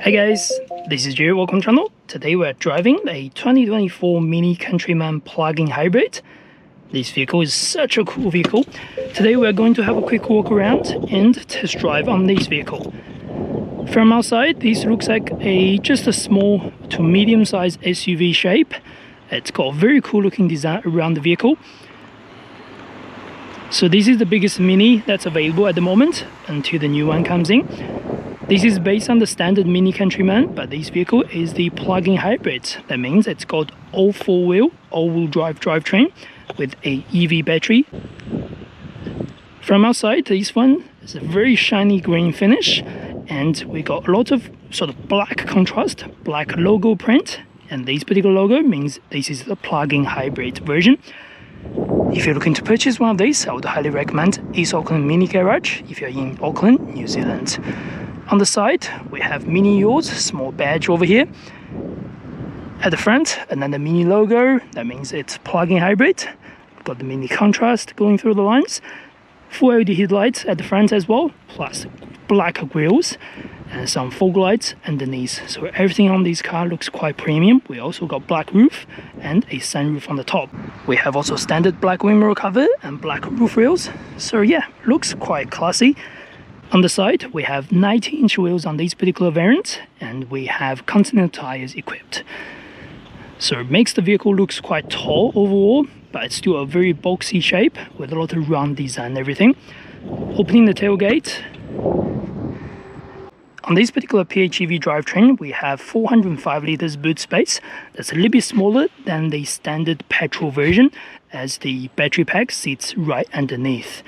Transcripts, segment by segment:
Hey guys, this is Jerry, welcome to the channel. Today we're driving a 2024 Mini Countryman plug-in hybrid. This vehicle is such a cool vehicle. Today we're going to have a quick walk around and test drive on this vehicle. From outside, this looks like just a small to medium-sized SUV shape. It's got a very cool looking design around the vehicle. So this is the biggest Mini that's available at the moment until the new one comes in. This is based on the standard Mini Countryman, but this vehicle is the plug-in hybrid. That means it's got all four-wheel, all-wheel drive drivetrain with a EV battery. From outside, this one is a very shiny green finish, and we got a lot of sort of black contrast, black logo print, and this particular logo means this is the plug-in hybrid version. If you're looking to purchase one of these, I would highly recommend East Auckland MINI Garage if you're in Auckland, New Zealand. On the side, we have Mini Yours, small badge over here. At the front, another Mini logo, that means it's plug-in hybrid. We've got the Mini contrast going through the lines. Full LED headlights at the front as well, plus black grills and some fog lights underneath. So everything on this car looks quite premium. We also got black roof and a sunroof on the top. We have also standard black wing cover and black roof rails. So yeah, looks quite classy. On the side, we have 90-inch wheels on this particular variant, and we have Continental tires equipped. So it makes the vehicle looks quite tall overall, but it's still a very boxy shape with a lot of round design and everything. Opening the tailgate. On this particular PHEV drivetrain, we have 405 liters boot space. That's a little bit smaller than the standard petrol version, as the battery pack sits right underneath.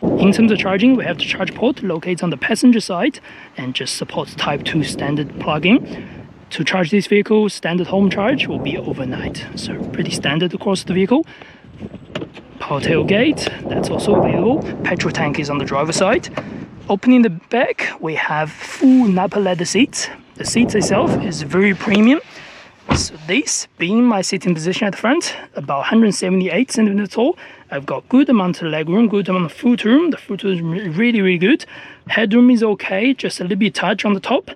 In terms of charging, we have the charge port located on the passenger side and just supports Type 2 standard plug-in. To charge this vehicle, standard home charge will be overnight, so pretty standard across the vehicle. Power tailgate, that's also available. Petrol tank is on the driver's side. Opening the back, we have full Napa leather seats. The seats itself is very premium. So this being my sitting position at the front, about 178 centimeters tall. I've got good amount of legroom, good amount of footroom. The footroom is really good. Headroom is okay, just a little bit touch on the top.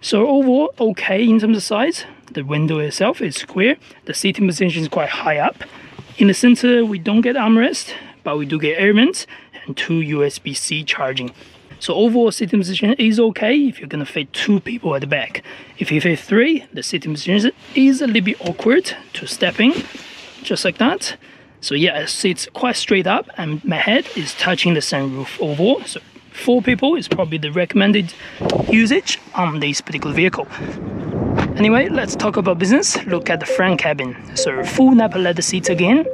So overall, okay in terms of size. The window itself is square. The seating position is quite high up. In the center, we don't get armrest, but we do get air vents and 2 USB-C charging. So overall sitting position is okay if you're gonna fit 2 people at the back. If you fit 3, the sitting position is a little bit awkward to step in, just like that. So yeah, it sits quite straight up and my head is touching the sunroof overall. So 4 people is probably the recommended usage on this particular vehicle. Anyway, let's talk about business. Look at the front cabin. So full Napa leather seats again.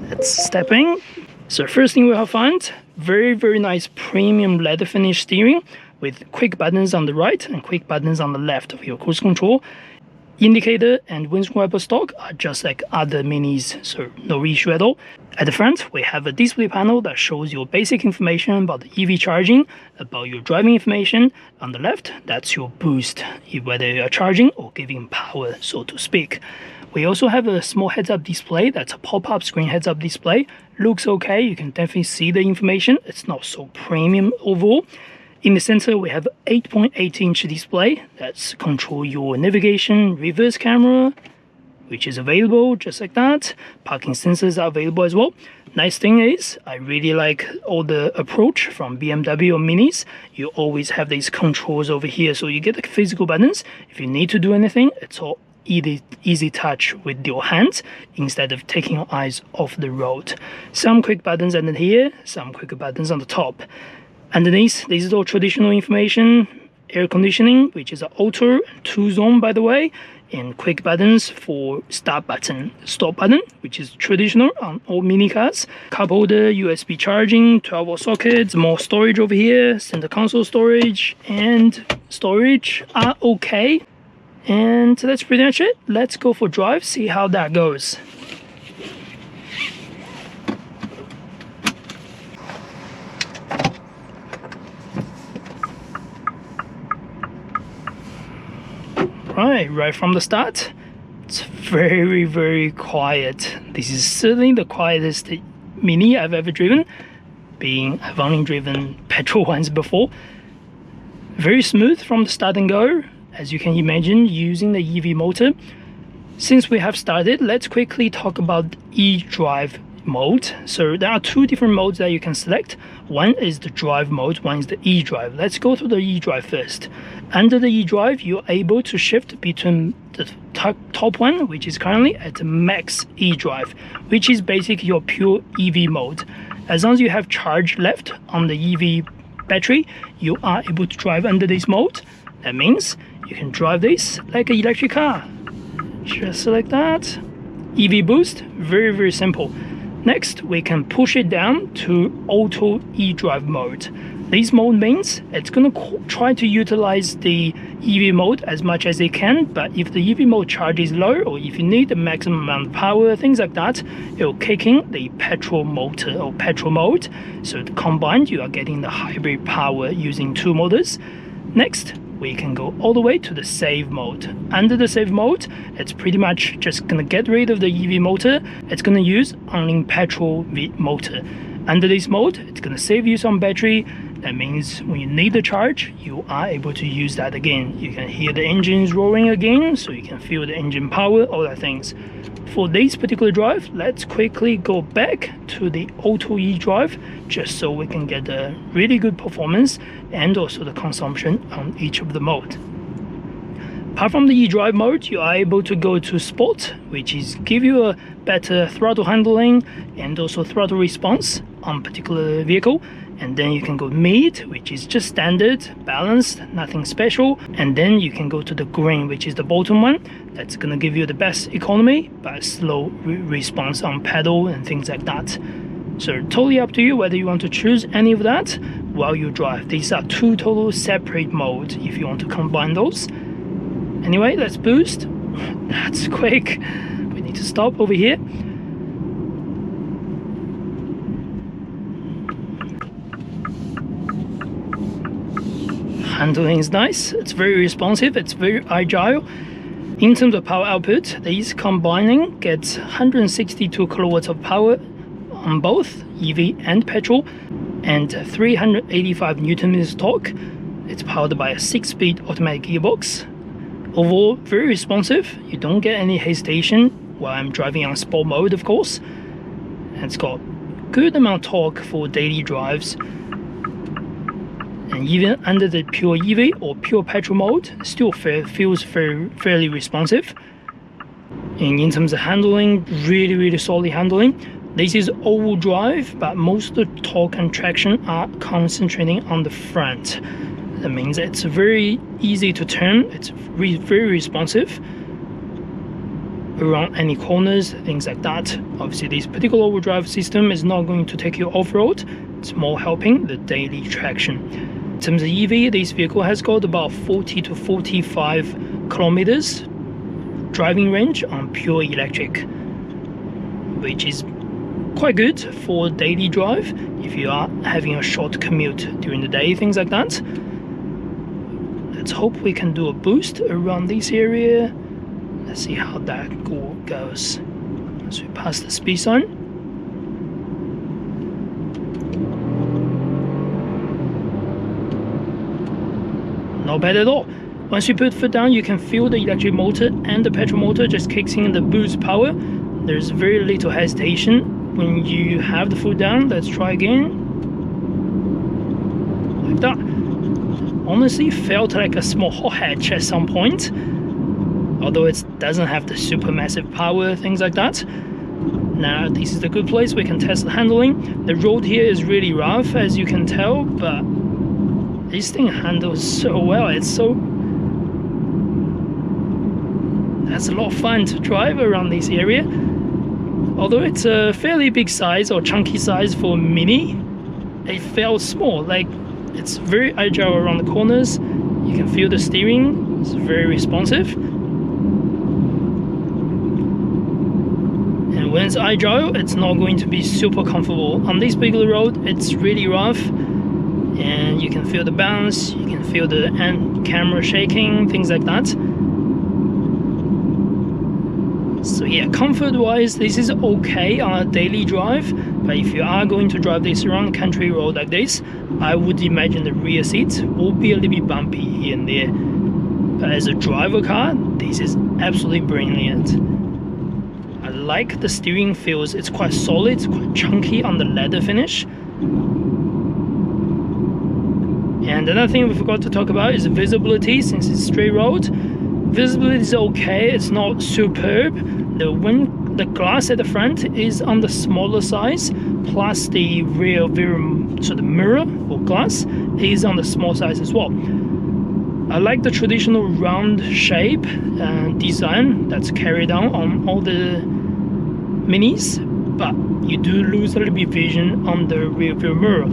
Let's step in. So first thing we have found, very nice premium leather finish steering with quick buttons on the right and quick buttons on the left of your cruise control. Indicator and windscreen wiper stock are just like other Minis, so no issue at all. At the front, we have a display panel that shows your basic information about the EV charging, about your driving information. On the left, that's your boost, whether you're charging or giving power, so to speak. We also have a small heads-up display. That's a pop-up screen heads-up display. Looks okay, you can definitely see the information. It's not so premium overall. In the center, we have 8.8-inch display that's control your navigation, reverse camera, which is available just like that. Parking sensors are available as well. Nice thing is, I really like all the approach from BMW or Minis. You always have these controls over here, so you get the physical buttons. If you need to do anything, it's all easy touch with your hands instead of taking your eyes off the road. Some quick buttons under here, some quick buttons on the top. Underneath, this is all traditional information. Air conditioning, which is an auto and 2-zone by the way, and quick buttons for start button, stop button, which is traditional on all Mini cars. Cup holder, USB charging, 12-volt sockets, more storage over here, center console storage and storage are okay. And that's pretty much it. Let's go for a drive, see how that goes. Right from the start, it's very quiet. This is certainly the quietest Mini I've ever driven, being I've only driven petrol ones before. Very smooth from the start and go, as you can imagine, using the EV motor. Since we have started, let's quickly talk about eDrive mode. So there are two different modes that you can select. One is the drive mode, one is the eDrive. Let's go to the eDrive first. Under the eDrive, you're able to shift between the top one, which is currently at max eDrive, which is basically your pure EV mode. As long as you have charge left on the EV battery, you are able to drive under this mode. That means you can drive this like an electric car. Just like that. EV boost, very simple. Next, we can push it down to auto eDrive mode. This mode means it's going to try to utilize the EV mode as much as it can, but if the EV mode charge is low, or if you need the maximum amount of power, things like that, it will kick in the petrol motor or petrol mode. So combined, you are getting the hybrid power using two motors. Next, we can go all the way to the save mode. Under the save mode, it's pretty much just gonna get rid of the EV motor. It's gonna use only petrol motor. Under this mode, it's gonna save you some battery. That means when you need the charge, you are able to use that again. You can hear the engines roaring again, so you can feel the engine power, all that things. For this particular drive, let's quickly go back to the auto eDrive, just so we can get a really good performance and also the consumption on each of the mode. Apart from the eDrive mode, you are able to go to Sport, which is give you a better throttle handling and also throttle response on particular vehicle. And then you can go mid, which is just standard, balanced, nothing special. And then you can go to the green, which is the bottom one. That's gonna give you the best economy, but slow response on pedal and things like that. So totally up to you whether you want to choose any of that while you drive. These are two total separate modes if you want to combine those. Anyway, let's boost. That's quick. We need to stop over here. Handling is nice, it's very responsive, it's very agile. In terms of power output, these combining gets 162 kilowatts of power on both EV and petrol, and 385 Nm torque. It's powered by a 6-speed automatic gearbox. Overall, very responsive. You don't get any hesitation while I'm driving on sport mode, of course. And it's got good amount of torque for daily drives. And even under the pure EV or pure petrol mode, still feels fairly responsive. And in terms of handling, really solid handling. This is all-wheel drive, but most of the torque and traction are concentrating on the front. That means it's very easy to turn, it's very responsive around any corners, things like that. Obviously, this particular all-wheel drive system is not going to take you off-road, it's more helping the daily traction. In terms of EV, this vehicle has got about 40 to 45 kilometers driving range on pure electric, which is quite good for daily drive if you are having a short commute during the day, things like that. Let's hope we can do a boost around this area. Let's see how that goes as we pass the speed sign. Not bad at all. Once you put foot down, you can feel the electric motor and the petrol motor just kicks in the boost power. There's very little hesitation when you have the foot down. Let's try again. Like that. Honestly, felt like a small hot hatch at some point, although it doesn't have the super massive power, things like that. Now this is the good place we can test the handling. The road here is really rough, as you can tell, but this thing handles so well. That's a lot of fun to drive around this area. Although it's a fairly big size or chunky size for Mini, it felt small. Like, it's very agile around the corners. You can feel the steering, it's very responsive. And when it's agile, it's not going to be super comfortable. On this particular road, it's really rough, and you can feel the bounce, you can feel the camera shaking, things like that. So yeah, comfort wise, this is okay on a daily drive, but if you are going to drive this around the country road like this, I would imagine the rear seats will be a little bit bumpy here and there. but as a driver car, this is absolutely brilliant. I like the steering feels, it's quite solid, it's quite chunky on the leather finish. And another thing we forgot to talk about is visibility. Since it's straight road, visibility is okay, it's not superb. The glass at the front is on the smaller size, plus the rear so the mirror or glass is on the small size as well. I like the traditional round shape and design that's carried on all the Minis, but you do lose a little bit vision on the rear view mirror.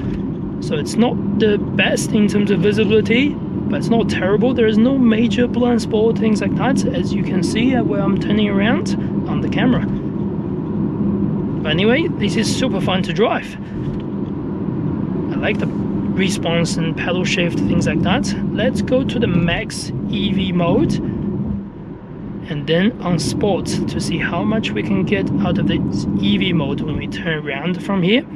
So it's not the best in terms of visibility, but it's not terrible. There is no major blind spot, things like that, as you can see where I'm turning around on the camera. But anyway, this is super fun to drive. I like the response and pedal shift, things like that. Let's go to the max EV mode and then on sport to see how much we can get out of the EV mode when we turn around from here.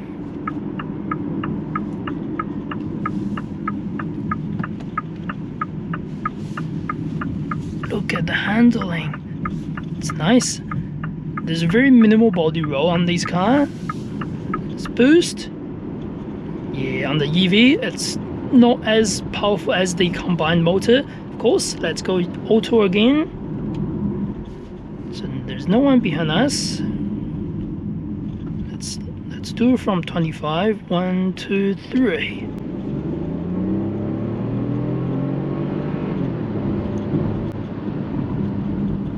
Look at the handling, it's nice. There's a very minimal body roll on this car. It's boost. Yeah, on the EV, it's not as powerful as the combined motor. Of course, let's go auto again. So there's no one behind us. Let's do from 25. 1, 2, 3.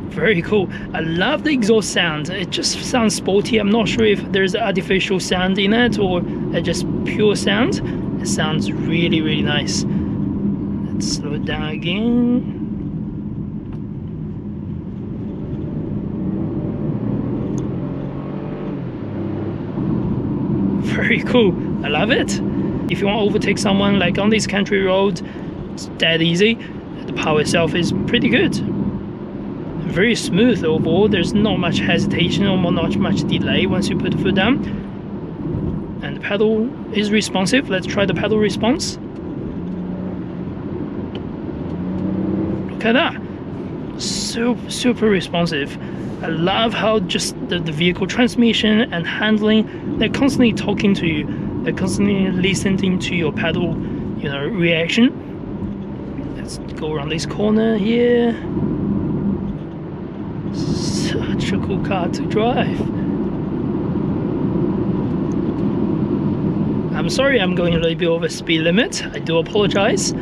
Very cool. I love the exhaust sound. It just sounds sporty. I'm not sure if there's artificial sound in it or just pure sound. It sounds really, really nice. Let's slow it down again. Very cool. I love it. If you want to overtake someone like on this country road, it's that easy. The power itself is pretty good. Very smooth overall. There's not much hesitation or not much delay once you put the foot down, and the pedal is responsive. Let's try the pedal response. Look at that, super responsive. I love how just the vehicle transmission and handling, they're constantly talking to you, they're constantly listening to your pedal reaction. Let's go around this corner here. Such a cool car to drive. I'm sorry I'm going a little bit over speed limit. I do apologize.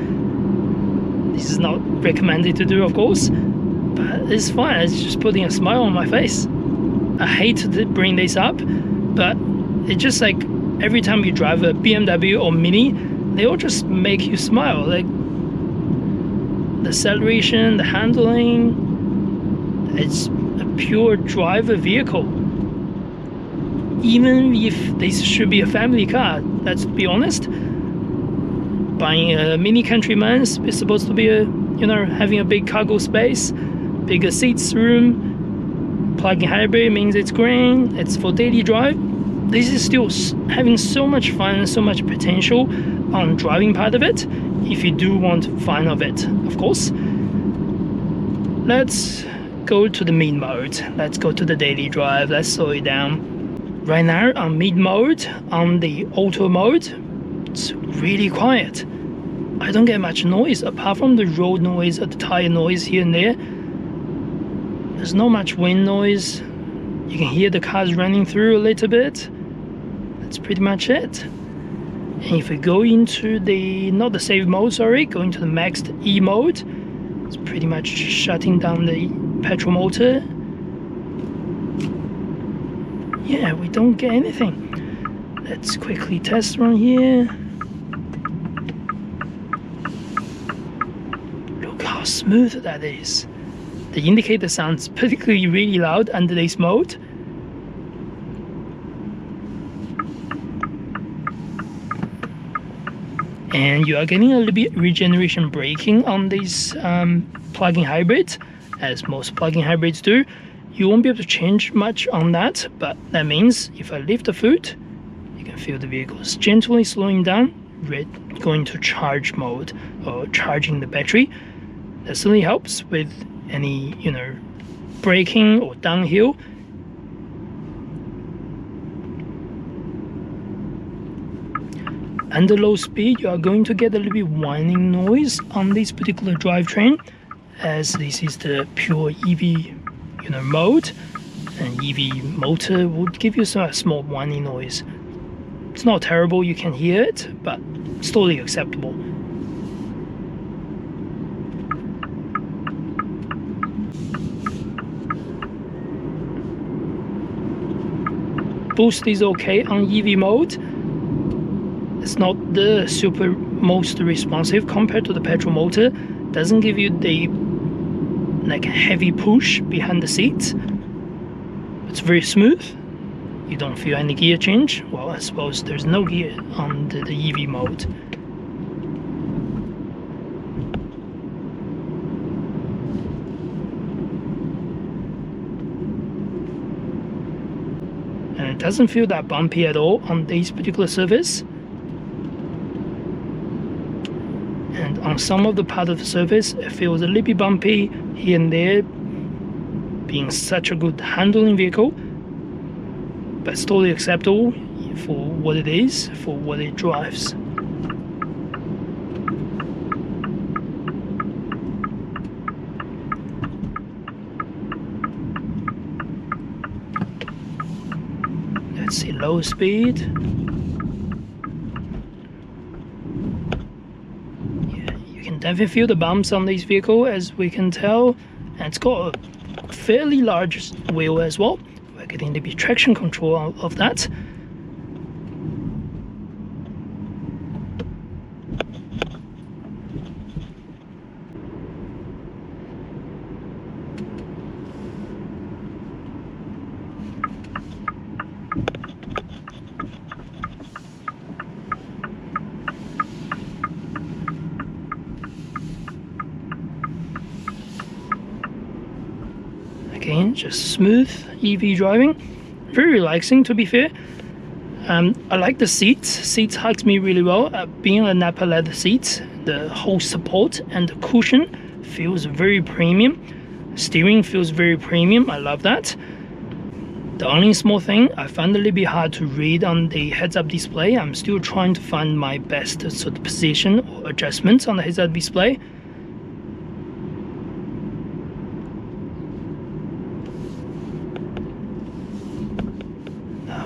This is not recommended to do, of course, but it's fine. It's just putting a smile on my face. I hate to bring this up, but it's just like every time you drive a BMW or Mini, they all just make you smile. Like the acceleration, the handling, it's a pure driver vehicle. Even if this should be a family car, let's be honest, buying a Mini Countryman is supposed to be having a big cargo space, bigger seats room. Plug-in hybrid means it's green, it's for daily drive. This is still having so much fun, so much potential on driving part of it, if you do want fun of it, of course. Let's go to the mid mode. Let's go to the daily drive. Let's slow it down. Right now on mid mode, on the auto mode, it's really quiet. I don't get much noise apart from the road noise or the tire noise here and there. There's not much wind noise. You can hear the cars running through a little bit. That's pretty much it. And if we go into not the save mode, sorry, go into the maxed E mode, it's pretty much shutting down the petrol motor. Yeah, we don't get anything. Let's quickly test run here. Look how smooth that is. The indicator sounds particularly really loud under this mode. And you are getting a little bit regeneration braking on these plug-in hybrids, as most plug-in hybrids do. You won't be able to change much on that, but that means if I lift the foot, you can feel the vehicle is gently slowing down, going to charge mode or charging the battery. That certainly helps with any, braking or downhill. Under low speed, you are going to get a little bit whining noise on this particular drivetrain, as this is the pure EV, mode, and EV motor would give you a small whining noise. It's not terrible, you can hear it, but it's totally acceptable. Boost is okay on EV mode. It's not the super most responsive compared to the petrol motor. Doesn't give you the heavy push behind the seat. It's very smooth. You don't feel any gear change. Well, I suppose there's no gear on the EV mode. And it doesn't feel that bumpy at all on this particular surface. And on some of the part of the surface, it feels a little bit bumpy here and there, being such a good handling vehicle, but it's totally acceptable for what it is, for what it drives. Let's see, low speed. Definitely feel the bumps on this vehicle, as we can tell, and it's got a fairly large wheel as well. We're getting the traction control of that. Again, just smooth EV driving, very relaxing to be fair. I like the seats hugs me really well. Being a Napa leather seat, the whole support and the cushion feels very premium. Steering feels very premium, I love that. The only small thing I find a little bit hard to read on the heads-up display. I'm still trying to find my best sort of position or adjustments on the heads-up display.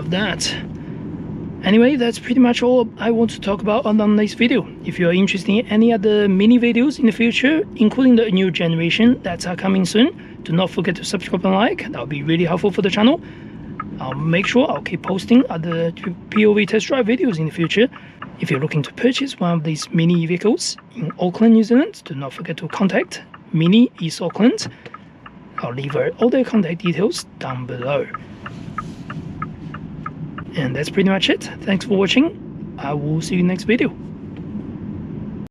That. Anyway, that's pretty much all I want to talk about on this video. If you are interested in any other mini videos in the future, including the new generation that are coming soon, do not forget to subscribe and like. That will be really helpful for the channel. I'll make sure I'll keep posting other POV test drive videos in the future. If you're looking to purchase one of these mini vehicles in Auckland, New Zealand, do not forget to contact Mini East Auckland. I'll leave all their contact details down below. And that's pretty much it. Thanks for watching. I will see you in the next video.